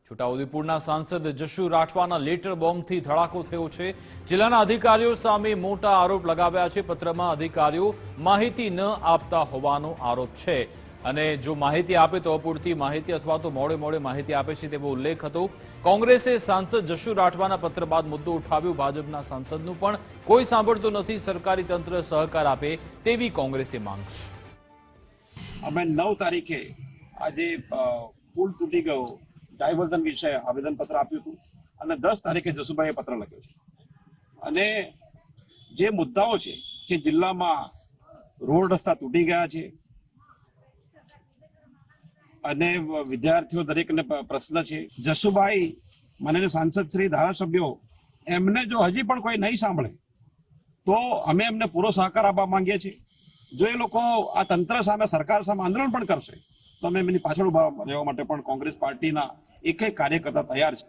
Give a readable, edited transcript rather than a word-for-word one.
છોટાઉદેપુરના સાંસદ જશુ રાઠવાના લેટર બોમ્બથી ધડાકો થયો છે। જિલ્લાના અધિકારીઓ સામે મોટા આરોપ લગાવ્યા છે। પત્રમાં અધિકારીઓ માહિતી ન આપતા હોવાનો આરોપ છે અને જો માહિતી આપે તો અપૂરતી માહિતી અથવા તો મોડે માહિતી આપે છે તેવો ઉલ્લેખ હતો। કોંગ્રેસે સાંસદ જશુ રાઠવાના પત્ર બાદ મુદ્દો ઉઠાવ્યો। ભાજપના સાંસદનું પણ કોઈ સાંભળતું નથી। સરકારી તંત્ર સહકાર આપે તેવી કોંગ્રેસે માંગ કરી। અમે 9 તારીખે આજે પુલ તૂટી ગયો ડાયવર્ઝન વિશે આવેદનપત્ર આપ્યું હતું અને 10 તારીખે જસુભાઈએ પત્ર લખ્યો છે અને જે મુદ્દાઓ છે કે જિલ્લામાં રોડ રસ્તા તૂટી ગયા છે અને વિદ્યાર્થીઓ દરેકને પ્રશ્ન છે। જસુભાઈ માનનીય સાંસદ શ્રી ધારાસભ્યો એમને જો હજી પણ કોઈ નહીં સાંભળે તો અમે એમને પૂરો સહકાર આપવા માંગીએ છીએ। જો એ લોકો આ તંત્ર સામે સરકાર સામે આંદોલન પણ કરશે તો અમે એમની પાછળ ઉભા રહેવા માટે પણ કોંગ્રેસ પાર્ટીના એક કાર્યકર્તા તૈયાર છે।